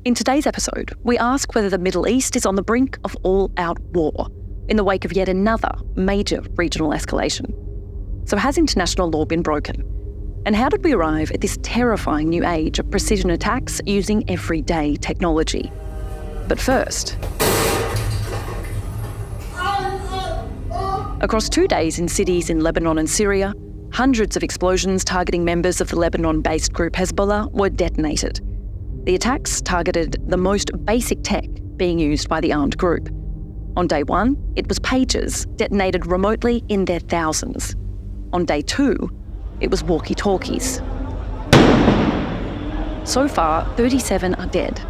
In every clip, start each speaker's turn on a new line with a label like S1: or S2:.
S1: In today's episode, we ask whether the Middle East is on the brink of all-out war in the wake of yet another major regional escalation. So has international law been broken? And how did we arrive at this terrifying new age of precision attacks using everyday technology? But first, across 2 days in cities in Lebanon and Syria, hundreds of explosions targeting members of the Lebanon-based group Hezbollah were detonated. The attacks targeted the most basic tech being used by the armed group. On day one, it was pagers detonated remotely in their thousands. On day two, it was walkie-talkies. So far, 37 are dead,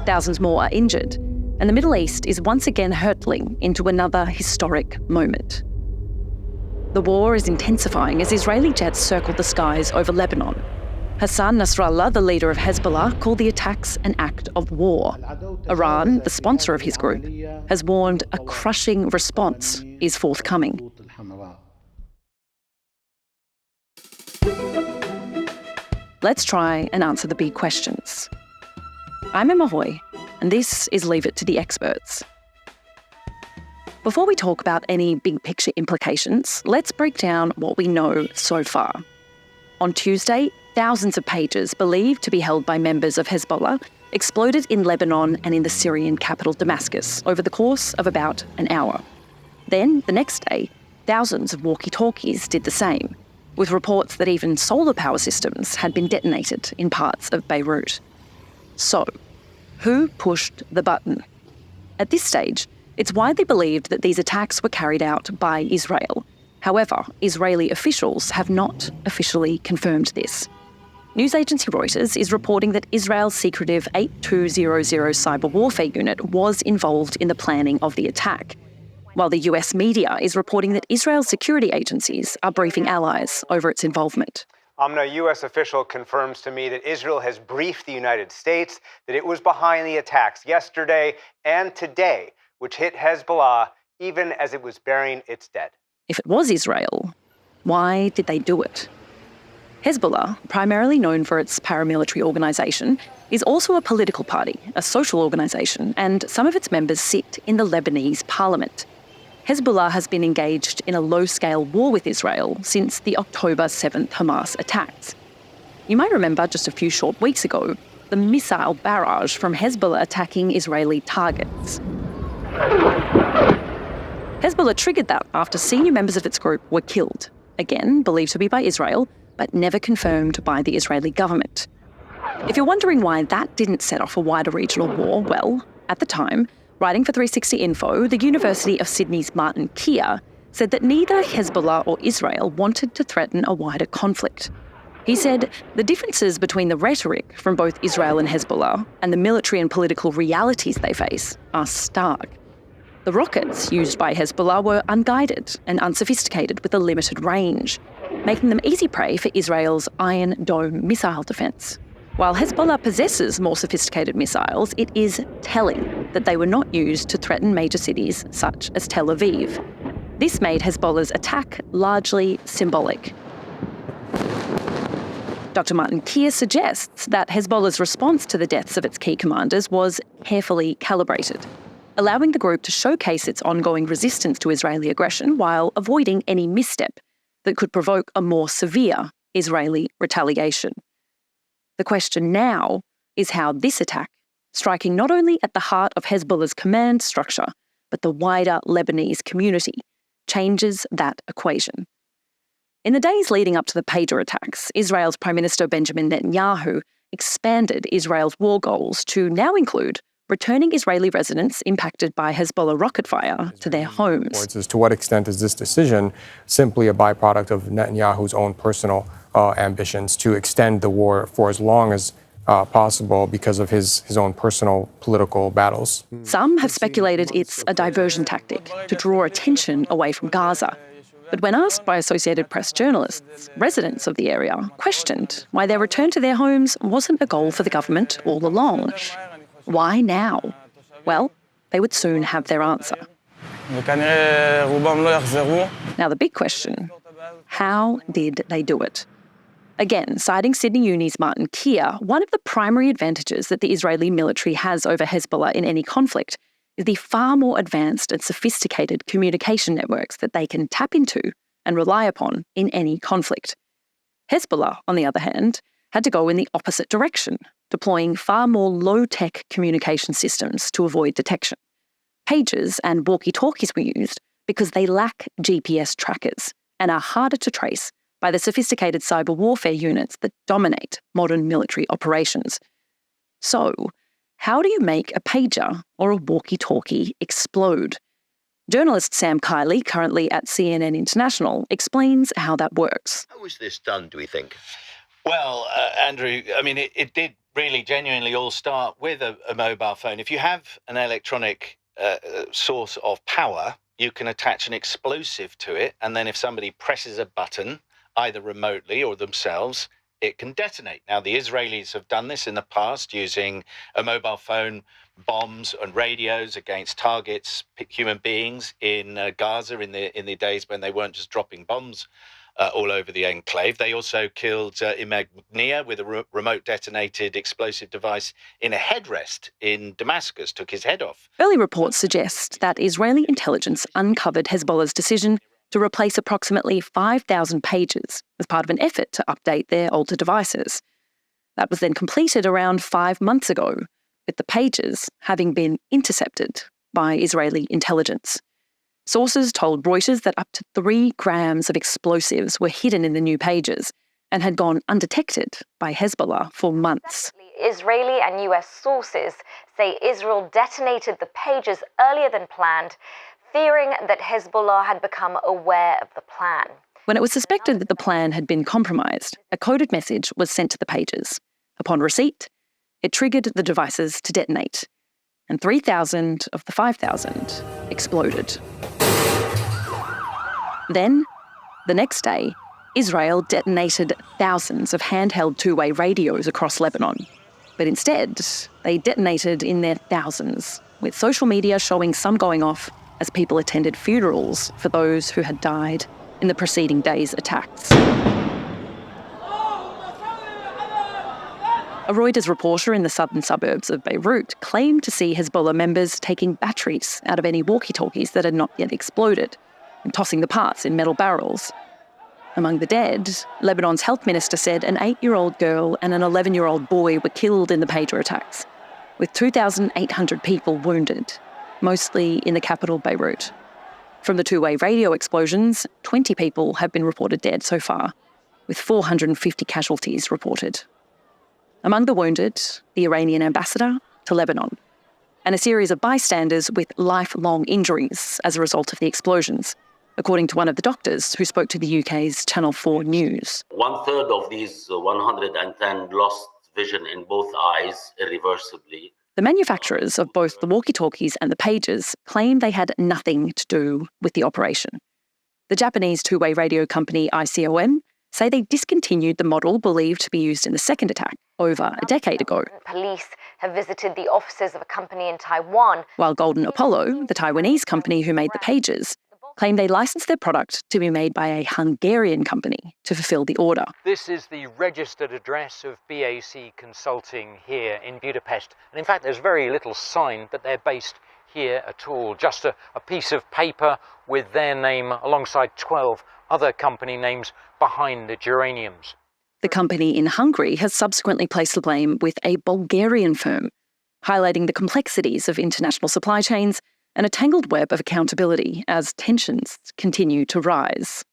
S1: thousands more are injured, and the Middle East is once again hurtling into another historic moment. The war is intensifying as Israeli jets circle the skies over Lebanon. Hassan Nasrallah, the leader of Hezbollah, called the attacks an act of war. Iran, the sponsor of his group, has warned a crushing response is forthcoming. Let's try and answer the big questions. I'm Emma Hoy, and this is Leave It to the Experts. Before we talk about any big picture implications, let's break down what we know so far. On Tuesday, thousands of pagers believed to be held by members of Hezbollah exploded in Lebanon and in the Syrian capital Damascus over the course of about an hour. Then, the next day, thousands of walkie-talkies did the same, with reports that even solar power systems had been detonated in parts of Beirut. So, who pushed the button? At this stage, it's widely believed that these attacks were carried out by Israel. However, Israeli officials have not officially confirmed this. News agency Reuters is reporting that Israel's secretive 8200 cyber warfare unit was involved in the planning of the attack, while the US media is reporting that Israel's security agencies are briefing allies over its involvement.
S2: A U.S. official confirms to me that Israel has briefed the United States that it was behind the attacks yesterday and today, which hit Hezbollah even as it was burying its dead.
S1: If it was Israel, why did they do it? Hezbollah, primarily known for its paramilitary organisation, is also a political party, a social organisation, and some of its members sit in the Lebanese parliament. Hezbollah has been engaged in a low-scale war with Israel since the October 7th Hamas attacks. You might remember just a few short weeks ago, the missile barrage from Hezbollah attacking Israeli targets. Hezbollah triggered that after senior members of its group were killed, again believed to be by Israel, but never confirmed by the Israeli government. If you're wondering why that didn't set off a wider regional war, well, at the time, writing for 360 Info, the University of Sydney's Martin Keir said that neither Hezbollah or Israel wanted to threaten a wider conflict. He said the differences between the rhetoric from both Israel and Hezbollah and the military and political realities they face are stark. The rockets used by Hezbollah were unguided and unsophisticated with a limited range, making them easy prey for Israel's Iron Dome missile defence. While Hezbollah possesses more sophisticated missiles, it is telling that they were not used to threaten major cities such as Tel Aviv. This made Hezbollah's attack largely symbolic. Dr. Martin Keir suggests that Hezbollah's response to the deaths of its key commanders was carefully calibrated, allowing the group to showcase its ongoing resistance to Israeli aggression while avoiding any misstep that could provoke a more severe Israeli retaliation. The question now is how this attack, striking not only at the heart of Hezbollah's command structure, but the wider Lebanese community, changes that equation. In the days leading up to the pager attacks, Israel's Prime Minister Benjamin Netanyahu expanded Israel's war goals to now include returning Israeli residents impacted by Hezbollah rocket fire to their homes.
S3: As to what extent is this decision simply a byproduct of Netanyahu's own personal ambitions to extend the war for as long as possible because of his own personal political battles?
S1: Some have speculated it's a diversion tactic to draw attention away from Gaza. But when asked by Associated Press journalists, residents of the area questioned why their return to their homes wasn't a goal for the government all along. Why now? Well, they would soon have their answer. Now the big question, how did they do it? Again, citing Sydney Uni's Martin Keir, one of the primary advantages that the Israeli military has over Hezbollah in any conflict is the far more advanced and sophisticated communication networks that they can tap into and rely upon in any conflict. Hezbollah, on the other hand, had to go in the opposite direction, deploying far more low-tech communication systems to avoid detection. Pagers and walkie-talkies were used because they lack GPS trackers and are harder to trace by the sophisticated cyber warfare units that dominate modern military operations. So, how do you make a pager or a walkie-talkie explode? Journalist Sam Kiley, currently at CNN International, explains how that works.
S4: How was this done, do we think?
S5: Well, Andrew, I mean, it did really genuinely all start with a mobile phone. If you have an electronic source of power, you can attach an explosive to it, and then if somebody presses a button, either remotely or themselves, it can detonate. Now, the Israelis have done this in the past using a mobile phone, bombs and radios against targets, human beings in Gaza in the days when they weren't just dropping bombs all over the enclave. They also killed Imad Nia with a remote detonated explosive device in a headrest in Damascus, took his head off.
S1: Early reports suggest that Israeli intelligence uncovered Hezbollah's decision to replace approximately 5,000 pages as part of an effort to update their older devices. That was then completed around 5 months ago, with the pages having been intercepted by Israeli intelligence. Sources told Reuters that up to 3 grams of explosives were hidden in the new pages and had gone undetected by Hezbollah for months.
S6: Israeli and US sources say Israel detonated the pages earlier than planned, fearing that Hezbollah had become aware of the plan.
S1: When it was suspected that the plan had been compromised, a coded message was sent to the pages. Upon receipt, it triggered the devices to detonate, and 3,000 of the 5,000 exploded. Then, the next day, Israel detonated thousands of handheld two-way radios across Lebanon. But instead, they detonated in their thousands, with social media showing some going off as people attended funerals for those who had died in the preceding day's attacks. A Reuters reporter in the southern suburbs of Beirut claimed to see Hezbollah members taking batteries out of any walkie-talkies that had not yet exploded and tossing the parts in metal barrels. Among the dead, Lebanon's health minister said an 8-year-old girl and an 11-year-old boy were killed in the pager attacks, with 2,800 people wounded, mostly in the capital Beirut. From the two-way radio explosions, 20 people have been reported dead so far, with 450 casualties reported. Among the wounded, the Iranian ambassador to Lebanon, and a series of bystanders with lifelong injuries as a result of the explosions, according to one of the doctors who spoke to the UK's Channel 4 News.
S7: 1/3 of these 110 lost vision in both eyes irreversibly.
S1: The manufacturers of both the walkie-talkies and the pagers claim they had nothing to do with the operation. The Japanese two-way radio company ICOM say they discontinued the model believed to be used in the second attack over a decade ago.
S6: Police have visited the offices of a company in Taiwan.
S1: While Golden Apollo, the Taiwanese company who made the pagers, claim they licensed their product to be made by a Hungarian company to fulfill the order.
S8: This is the registered address of BAC Consulting here in Budapest. And in fact, there's very little sign that they're based here at all. Just a piece of paper with their name alongside 12 other company names behind the geraniums.
S1: The company in Hungary has subsequently placed the blame with a Bulgarian firm, highlighting the complexities of international supply chains and a tangled web of accountability as tensions continue to rise.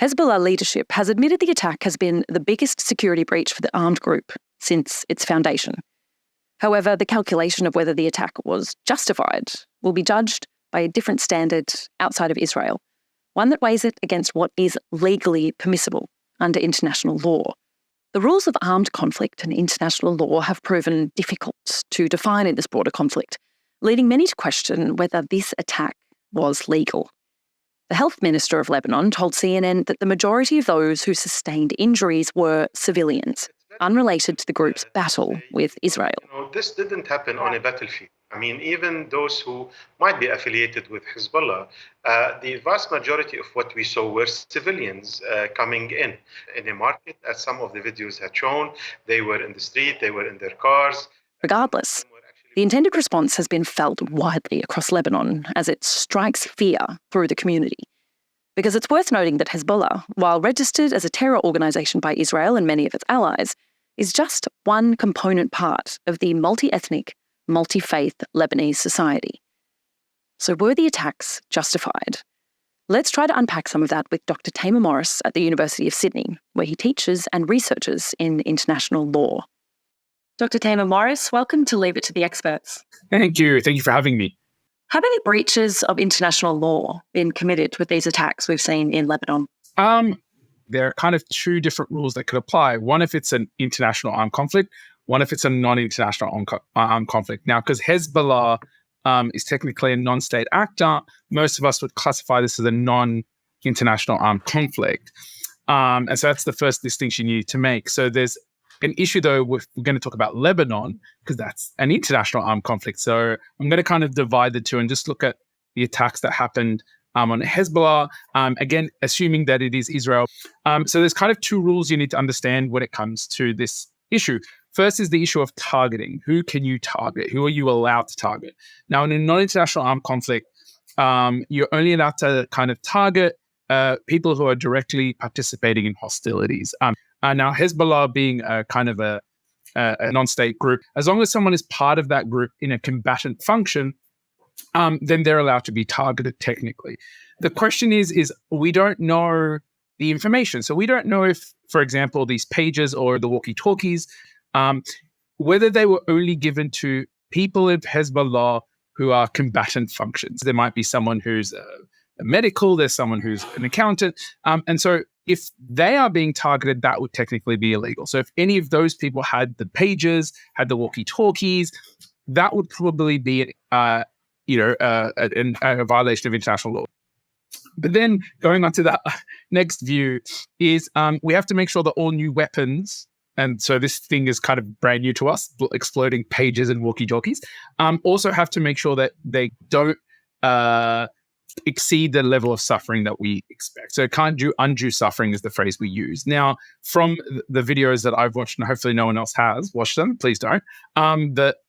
S1: Hezbollah leadership has admitted the attack has been the biggest security breach for the armed group since its foundation. However, the calculation of whether the attack was justified will be judged by a different standard outside of Israel, one that weighs it against what is legally permissible under international law. The rules of armed conflict and international law have proven difficult to define in this broader conflict, leading many to question whether this attack was legal. The health minister of Lebanon told CNN that the majority of those who sustained injuries were civilians, unrelated to the group's battle with Israel.
S9: This didn't happen on a battlefield.
S4: I mean, even those who might be affiliated with Hezbollah, the vast majority of what we saw were civilians coming in a market, as some of the videos had shown. They were in the street, they were in their cars.
S1: Regardless, the intended response has been felt widely across Lebanon as it strikes fear through the community. Because it's worth noting that Hezbollah, while registered as a terror organisation by Israel and many of its allies, is just one component part of the multi-ethnic, multi-faith Lebanese society. So were the attacks justified? Let's try to unpack some of that with Dr. Tamer Morris at the University of Sydney, where he teaches and researches in international law. Dr. Tamer Morris, welcome to Leave It to the Experts.
S9: Thank you. Thank you for having me.
S1: Have any breaches of international law been committed with these attacks we've seen in Lebanon?
S9: There are kind of two different rules that could apply. One if it's an international armed conflict, one if it's a non-international armed conflict. Now, because Hezbollah is technically a non-state actor, most of us would classify this as a non-international armed conflict. And so that's the first distinction you need to make. So there's an issue, though, we're going to talk about Lebanon, because that's an international armed conflict. So I'm going to kind of divide the two and just look at the attacks that happened on Hezbollah, again, assuming that it is Israel. So there's kind of two rules you need to understand when it comes to this issue. First is the issue of targeting. Who can you target? Who are you allowed to target? Now, in a non-international armed conflict, you're only allowed to kind of target people who are directly participating in hostilities. Now, Hezbollah being kind of a non-state group, as long as someone is part of that group in a combatant function, then they're allowed to be targeted technically. The question is we don't know the information. So we don't know if, for example, these pages or the walkie-talkies, whether they were only given to people of Hezbollah who are combatant functions. There might be someone who's a medical, there's someone who's an accountant. And so if they are being targeted, that would technically be illegal. So if any of those people had the pages, had the walkie-talkies, that would probably be a violation of international law. But then going on to that next view is we have to make sure that all new weapons, and so this thing is kind of brand new to us, exploding pages and walkie-talkies, also have to make sure that they don't exceed the level of suffering that we expect. So can't do undue suffering is the phrase we use. Now, from the videos that I've watched, and hopefully no one else has watched them, please don't,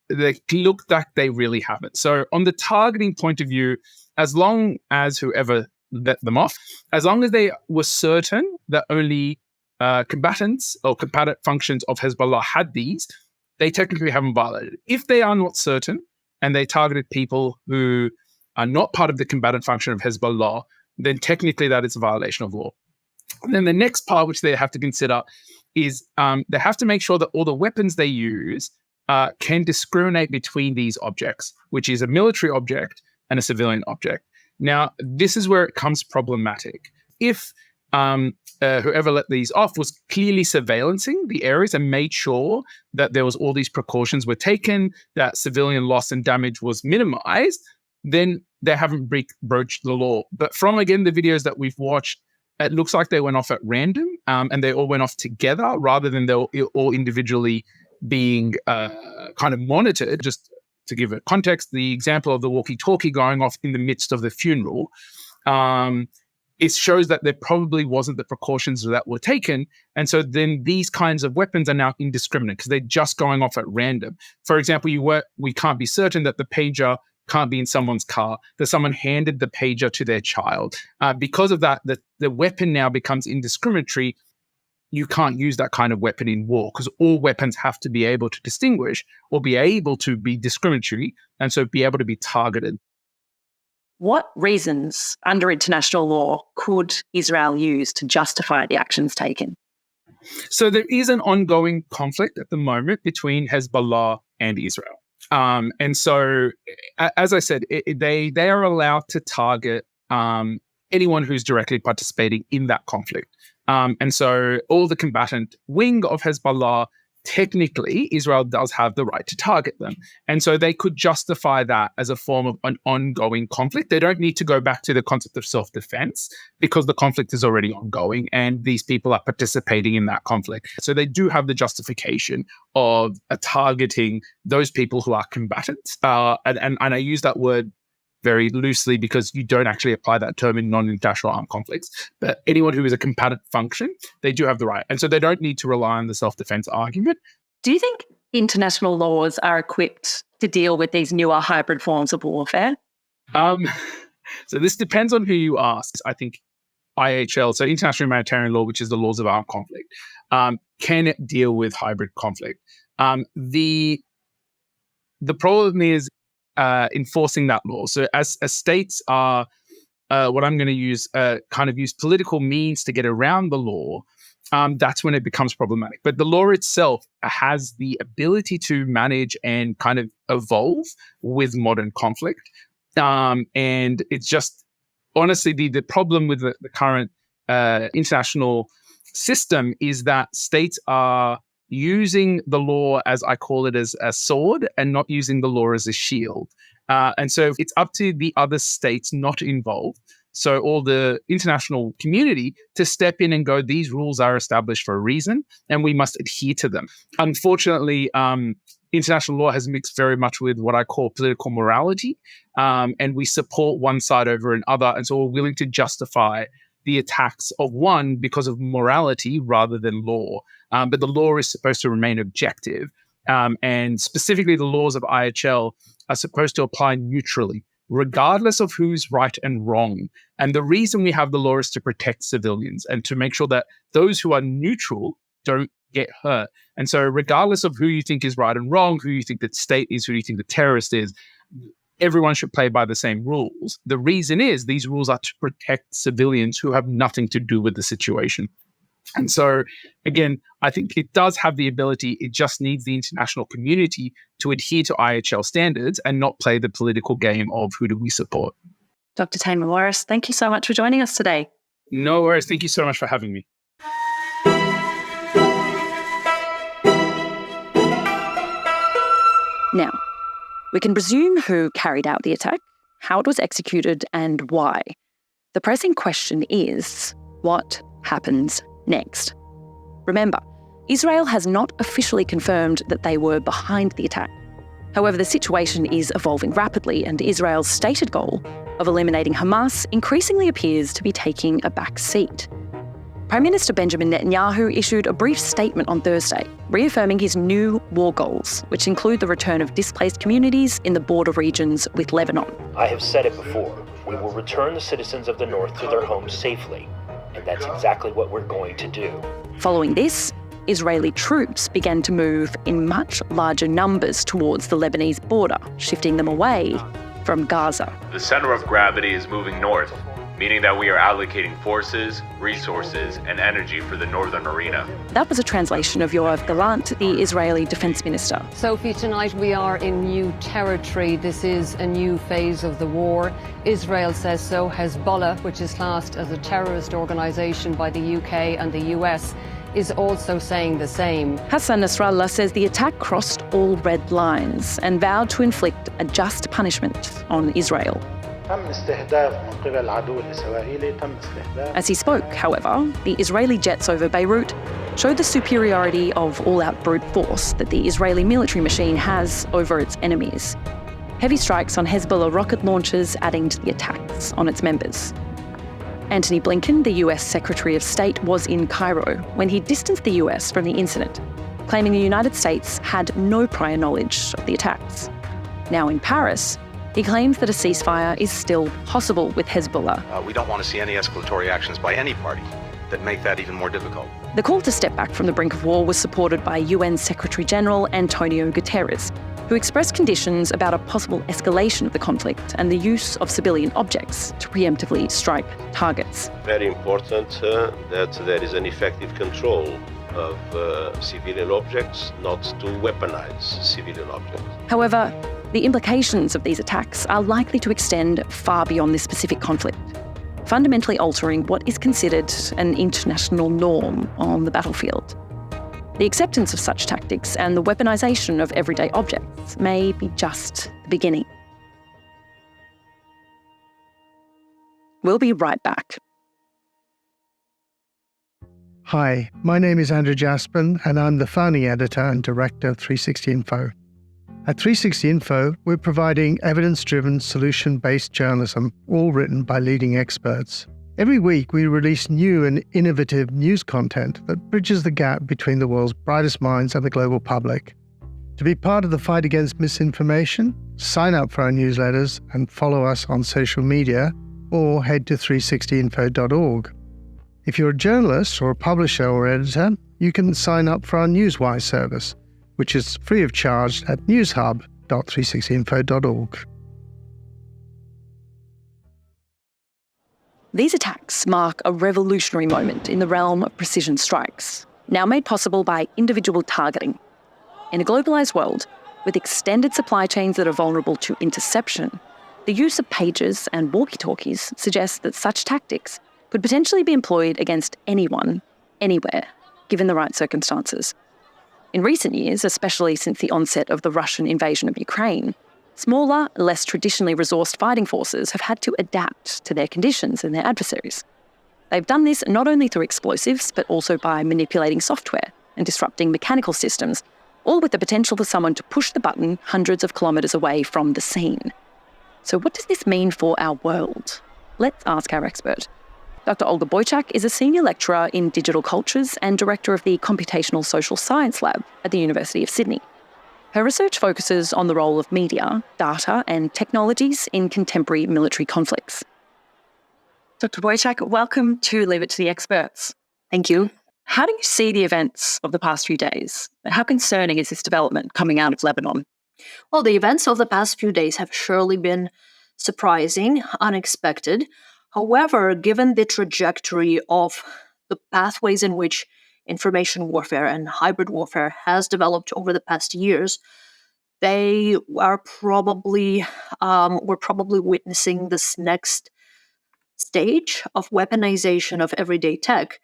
S9: they look like they really haven't. So on the targeting point of view, as long as whoever let them off, as long as they were certain that only combatants or combatant functions of Hezbollah had these, they technically haven't violated. If they are not certain and they targeted people who are not part of the combatant function of Hezbollah, then technically that is a violation of law. And then the next part which they have to consider is they have to make sure that all the weapons they use can discriminate between these objects, which is a military object and a civilian object. Now, this is where it becomes problematic. If whoever let these off was clearly surveillancing the areas and made sure that there was all these precautions were taken, that civilian loss and damage was minimized, then they haven't broached the law. But from, again, the videos that we've watched, it looks like they went off at random and they all went off together rather than they all individually being kind of monitored. Just to give it context, the example of the walkie-talkie going off in the midst of the funeral, it shows that there probably wasn't the precautions that were taken. And so then these kinds of weapons are now indiscriminate because they're just going off at random. For example, we can't be certain that the pager can't be in someone's car, that someone handed the pager to their child. Because of that, the weapon now becomes indiscriminatory. You can't use that kind of weapon in war because all weapons have to be able to distinguish or be able to be discriminatory and so be able to be targeted.
S1: What reasons under international law could Israel use to justify the actions taken?
S9: So there is an ongoing conflict at the moment between Hezbollah and Israel. And so, as I said, they are allowed to target anyone who's directly participating in that conflict. And so all the combatant wing of Hezbollah technically, Israel does have the right to target them. And so they could justify that as a form of an ongoing conflict. They don't need to go back to the concept of self-defense because the conflict is already ongoing and these people are participating in that conflict. So they do have the justification of targeting those people who are combatants. And I use that word very loosely because you don't actually apply that term in non-international armed conflicts. But anyone who is a combatant function, they do have the right. And so they don't need to rely on the self-defense argument.
S1: Do you think international laws are equipped to deal with these newer hybrid forms of warfare?
S9: So this depends on who you ask. I think IHL, so International Humanitarian Law, which is the laws of armed conflict, can deal with hybrid conflict. The problem is enforcing that law. So as states are, what I'm going to use, kind of use political means to get around the law, that's when it becomes problematic. But the law itself has the ability to manage and kind of evolve with modern conflict. And it's just, honestly, the problem with the current international system is that states are using the law, as I call it, as a sword and not using the law as a shield. And so it's up to the other states not involved, so all the international community, to step in and go, these rules are established for a reason and we must adhere to them. Unfortunately, international law has mixed very much with what I call political morality, and we support one side over another. And so we're willing to justify the attacks of one because of morality rather than law. But the law is supposed to remain objective. And specifically, the laws of IHL are supposed to apply neutrally, regardless of who's right and wrong. And the reason we have the law is to protect civilians and to make sure that those who are neutral don't get hurt. And so regardless of who you think is right and wrong, who you think the state is, who you think the terrorist is, everyone should play by the same rules. The reason is these rules are to protect civilians who have nothing to do with the situation. And so, again, I think it does have the ability. It just needs the international community to adhere to IHL standards and not play the political game of who do we support.
S1: Dr. Tamer, thank you so much for joining us today.
S9: No worries. Thank you so much for having me.
S1: Now, we can presume who carried out the attack, how it was executed, and why. The pressing question is, what happens next? Remember, Israel has not officially confirmed that they were behind the attack. However, the situation is evolving rapidly, and Israel's stated goal of eliminating Hamas increasingly appears to be taking a back seat. Prime Minister Benjamin Netanyahu issued a brief statement on Thursday, reaffirming his new war goals, which include the return of displaced communities in the border regions with Lebanon.
S10: I have said it before, we will return the citizens of the north to their homes safely, and that's exactly what we're going to do.
S1: Following this, Israeli troops began to move in much larger numbers towards the Lebanese border, shifting them away from Gaza.
S11: The center of gravity is moving north, meaning that we are allocating forces, resources, and energy for the northern arena.
S1: That was a translation of Yoav Gallant, the Israeli defense minister.
S12: Sophie, tonight we are in new territory. This is a new phase of the war. Israel says so. Hezbollah, which is classed as a terrorist organization by the UK and the US, is also saying the same.
S1: Hassan Nasrallah says the attack crossed all red lines and vowed to inflict a just punishment on Israel. As he spoke, however, the Israeli jets over Beirut showed the superiority of all-out brute force that the Israeli military machine has over its enemies. Heavy strikes on Hezbollah rocket launchers adding to the attacks on its members. Antony Blinken, the US Secretary of State, was in Cairo when he distanced the US from the incident, claiming the United States had no prior knowledge of the attacks. Now in Paris, he claims that a ceasefire is still possible with Hezbollah.
S13: We don't want to see any escalatory actions by any party that make that even more difficult.
S1: The call to step back from the brink of war was supported by UN Secretary-General Antonio Guterres, who expressed conditions about a possible escalation of the conflict and the use of civilian objects to preemptively strike targets.
S14: Very important that there is an effective control of civilian objects, not to weaponize civilian objects.
S1: However, the implications of these attacks are likely to extend far beyond this specific conflict, fundamentally altering what is considered an international norm on the battlefield. The acceptance of such tactics and the weaponization of everyday objects may be just the beginning. We'll be right back.
S15: Hi, my name is Andrew Jaspin, and I'm the founding editor and director of 360 Info. At 360 Info, we're providing evidence-driven, solution-based journalism, all written by leading experts. Every week, we release new and innovative news content that bridges the gap between the world's brightest minds and the global public. To be part of the fight against misinformation, sign up for our newsletters and follow us on social media, or head to 360info.org. If you're a journalist or a publisher or editor, you can sign up for our Newswire service, which is free of charge at newshub.360info.org.
S1: These attacks mark a revolutionary moment in the realm of precision strikes, now made possible by individual targeting. In a globalised world, with extended supply chains that are vulnerable to interception, the use of pagers and walkie-talkies suggests that such tactics could potentially be employed against anyone, anywhere, given the right circumstances. In recent years, especially since the onset of the Russian invasion of Ukraine, smaller, less traditionally resourced fighting forces have had to adapt to their conditions and their adversaries. They've done this not only through explosives, but also by manipulating software and disrupting mechanical systems, all with the potential for someone to push the button hundreds of kilometres away from the scene. So what does this mean for our world? Let's ask our expert. Dr. Olga Boichak is a senior lecturer in digital cultures and director of the Computational Social Science Lab at the University of Sydney. Her research focuses on the role of media, data, and technologies in contemporary military conflicts. Dr. Boichak, welcome to Leave It to the Experts.
S16: Thank you.
S1: How do you see the events of the past few days? How concerning is this development coming out of Lebanon?
S16: Well, the events of the past few days have surely been surprising, unexpected. However, given the trajectory of the pathways in which information warfare and hybrid warfare has developed over the past years, they are probably we're probably witnessing this next stage of weaponization of everyday tech.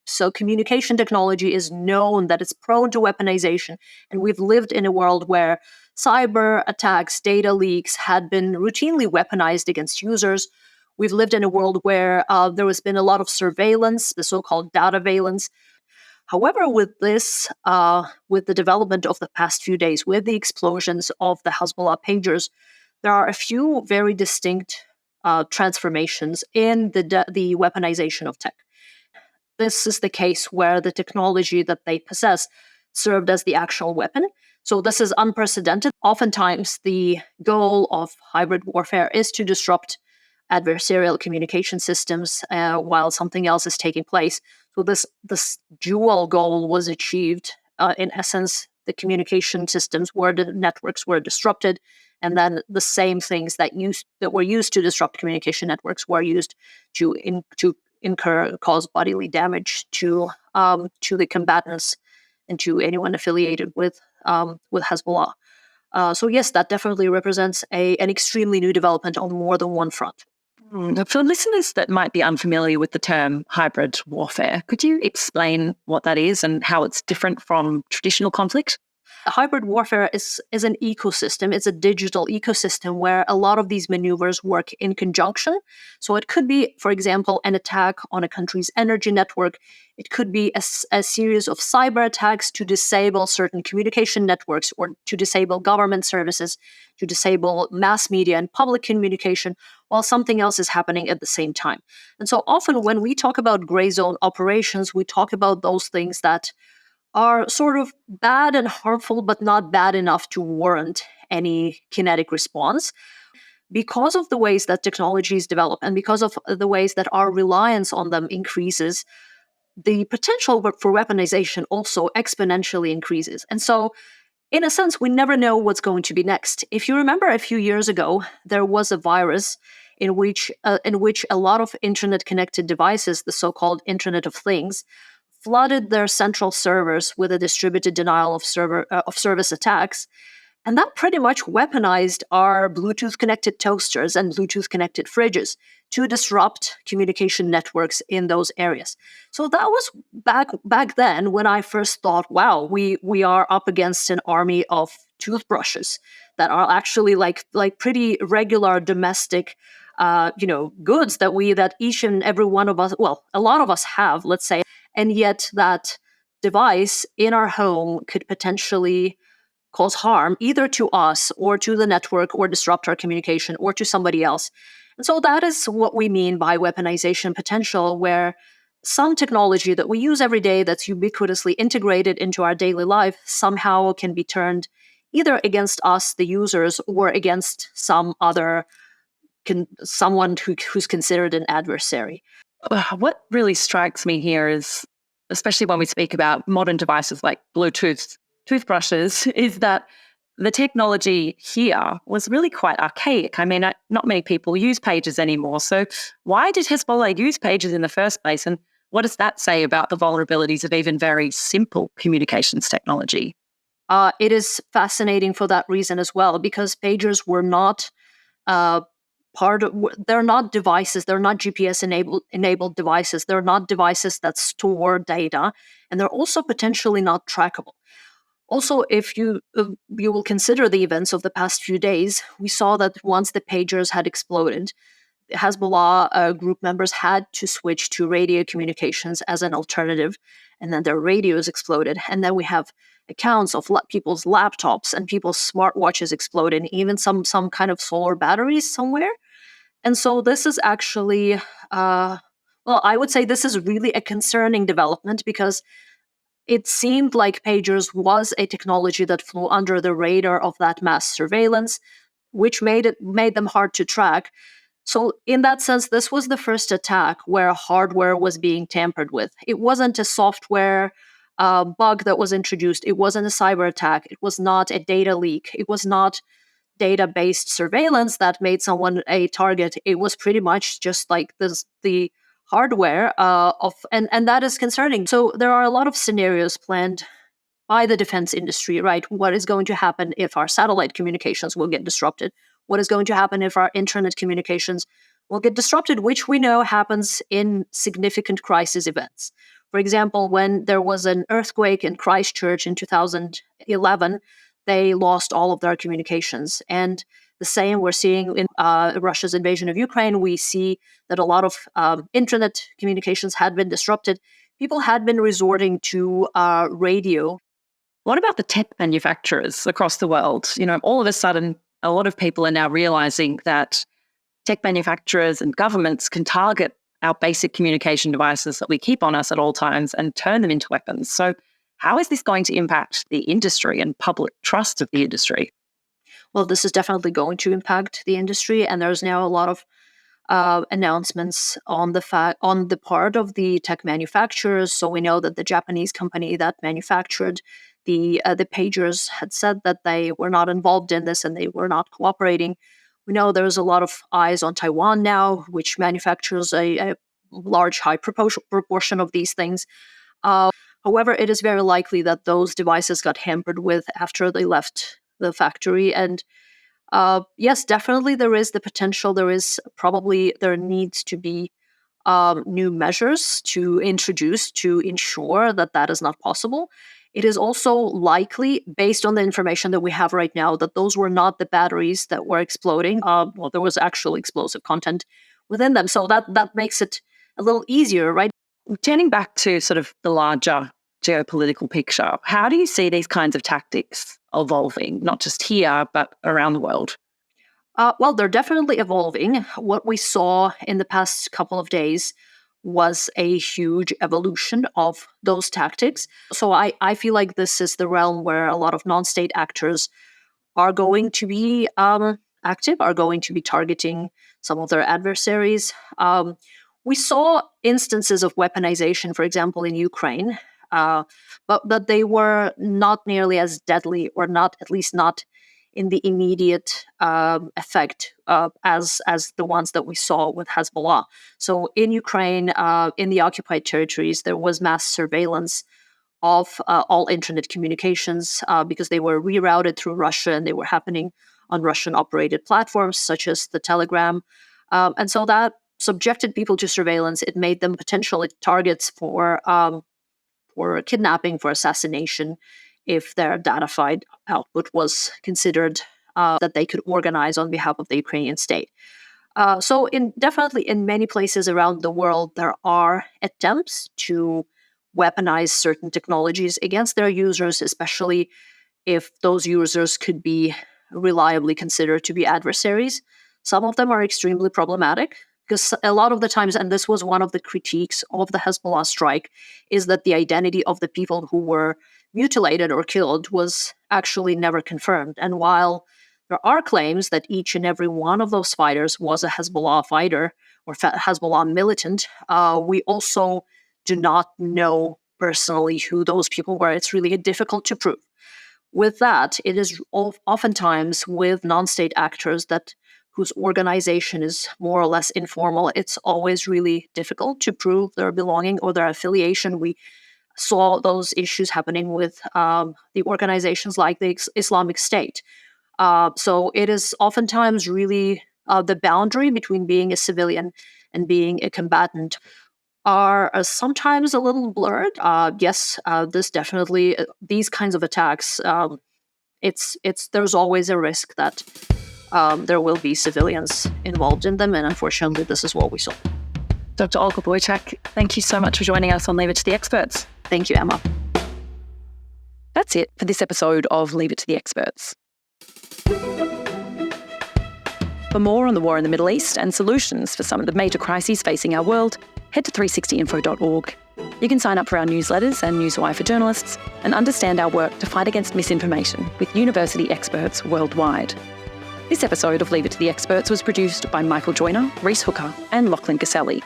S16: So communication technology is known that it's prone to weaponization, and we've lived in a world where cyber attacks, data leaks had been routinely weaponized against users. We've lived in a world where there has been a lot of surveillance, the so-called dataveillance. However, with this, with the development of the past few days, with the explosions of the Hezbollah pagers, there are a few very distinct transformations in the weaponization of tech. This is the case where the technology that they possess served as the actual weapon. So this is unprecedented. Oftentimes, the goal of hybrid warfare is to disrupt adversarial communication systems while something else is taking place. So this dual goal was achieved. In essence, the communication systems the networks were disrupted, and then the same things that were used to disrupt communication networks were used to cause bodily damage to the combatants and to anyone affiliated with Hezbollah. So yes, that definitely represents an extremely new development on more than one front.
S1: For listeners that might be unfamiliar with the term hybrid warfare, could you explain what that is and how it's different from traditional conflict?
S16: Hybrid warfare is an ecosystem. It's a digital ecosystem where a lot of these maneuvers work in conjunction. So it could be, for example, an attack on a country's energy network. It could be a series of cyber attacks to disable certain communication networks or to disable government services, to disable mass media and public communication, while something else is happening at the same time. And so often when we talk about gray zone operations, we talk about those things that are sort of bad and harmful, but not bad enough to warrant any kinetic response. Because of the ways that technologies develop and because of the ways that our reliance on them increases, the potential for weaponization also exponentially increases. And so, in a sense, we never know what's going to be next. If you remember a few years ago, there was a virus in which a lot of internet-connected devices, the so-called Internet of Things, flooded their central servers with a distributed denial of service attacks. And that pretty much weaponized our Bluetooth-connected toasters and Bluetooth-connected fridges to disrupt communication networks in those areas. So that was back then when I first thought, wow, we are up against an army of toothbrushes that are actually like pretty regular domestic goods that each and every one of us, well, a lot of us have, let's say, and yet that device in our home could potentially cause harm either to us or to the network or disrupt our communication or to somebody else. And so that is what we mean by weaponization potential, where some technology that we use every day that's ubiquitously integrated into our daily life somehow can be turned either against us, the users, or against some other someone who's considered an adversary.
S1: What really strikes me here is, especially when we speak about modern devices like Bluetooth toothbrushes, is that the technology here was really quite archaic. I mean, not many people use pagers anymore. So why did Hezbollah use pagers in the first place? And what does that say about the vulnerabilities of even very simple communications technology?
S16: It is fascinating for that reason as well, because pagers were not they're not devices, they're not GPS enabled devices, they're not devices that store data, and they're also potentially not trackable. Also, if you will consider the events of the past few days, we saw that once the pagers had exploded, Hezbollah group members had to switch to radio communications as an alternative, and then their radios exploded. And then we have accounts of people's laptops and people's smartwatches exploded, even some kind of solar batteries somewhere. And so this is actually, well, I would say this is really a concerning development, because it seemed like pagers was a technology that flew under the radar of that mass surveillance, which made them hard to track. So in that sense, this was the first attack where hardware was being tampered with. It wasn't a software bug that was introduced. It wasn't a cyber attack. It was not a data leak. It was not data-based surveillance that made someone a target. It was pretty much just like the hardware and that is concerning. So there are a lot of scenarios planned by the defense industry, right? What is going to happen if our satellite communications will get disrupted? What is going to happen if our internet communications will get disrupted, which we know happens in significant crisis events. For example, when there was an earthquake in Christchurch in 2011, they lost all of their communications. And the same we're seeing in Russia's invasion of Ukraine. We see that a lot of internet communications had been disrupted. People had been resorting to radio.
S1: What about the tech manufacturers across the world? All of a sudden, a lot of people are now realizing that tech manufacturers and governments can target our basic communication devices that we keep on us at all times and turn them into weapons. So how is this going to impact the industry and public trust of the industry?
S16: Well, this is definitely going to impact the industry, and there's now a lot of announcements on the part of the tech manufacturers. So we know that the Japanese company that manufactured the pagers had said that they were not involved in this and they were not cooperating. We know there's a lot of eyes on Taiwan now, which manufactures a high proportion of these things. However, it is very likely that those devices got hampered with after they left the factory. And yes, definitely there is the potential. There needs to be new measures to introduce to ensure that that is not possible. It is also likely, based on the information that we have right now, that those were not the batteries that were exploding. Well, there was actual explosive content within them. So that makes it a little easier, right?
S1: Turning back to sort of the larger geopolitical picture, how do you see these kinds of tactics evolving, not just here, but around the world?
S16: Well, they're definitely evolving. What we saw in the past couple of days was a huge evolution of those tactics. So I feel like this is the realm where a lot of non-state actors are going to be active, are going to be targeting some of their adversaries. We saw instances of weaponization, for example, in Ukraine, but they were not nearly as deadly, or not, at least not in the immediate effect as the ones that we saw with Hezbollah. So in Ukraine, in the occupied territories, there was mass surveillance of all internet communications because they were rerouted through Russia and they were happening on Russian-operated platforms such as the Telegram. And so that subjected people to surveillance. It made them potentially targets for kidnapping, for assassination, if their data file output was considered that they could organize on behalf of the Ukrainian state. So definitely in many places around the world, there are attempts to weaponize certain technologies against their users, especially if those users could be reliably considered to be adversaries. Some of them are extremely problematic because a lot of the times, and this was one of the critiques of the Hezbollah strike, is that the identity of the people who were mutilated or killed was actually never confirmed. And while there are claims that each and every one of those fighters was a Hezbollah fighter or Hezbollah militant, we also do not know personally who those people were. It's really difficult to prove. With that, it is oftentimes with non-state actors whose organization is more or less informal, it's always really difficult to prove their belonging or their affiliation. We saw those issues happening with the organizations like the Islamic State. So it is oftentimes really the boundary between being a civilian and being a combatant are sometimes a little blurred. Yes, this definitely, these kinds of attacks, there's always a risk that there will be civilians involved in them, and unfortunately, this is what we saw.
S1: Dr. Olga Boichak, thank you so much for joining us on Leave It to the Experts.
S16: Thank you, Emma.
S1: That's it for this episode of Leave It to the Experts. For more on the war in the Middle East and solutions for some of the major crises facing our world, head to 360info.org. You can sign up for our newsletters and Newswire for journalists and understand our work to fight against misinformation with university experts worldwide. This episode of Leave It to the Experts was produced by Michael Joyner, Reese Hooker and Lachlan Caselli.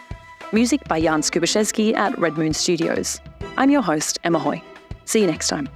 S1: Music by Jan Skubaszewski at Red Moon Studios. I'm your host, Emma Hoy. See you next time.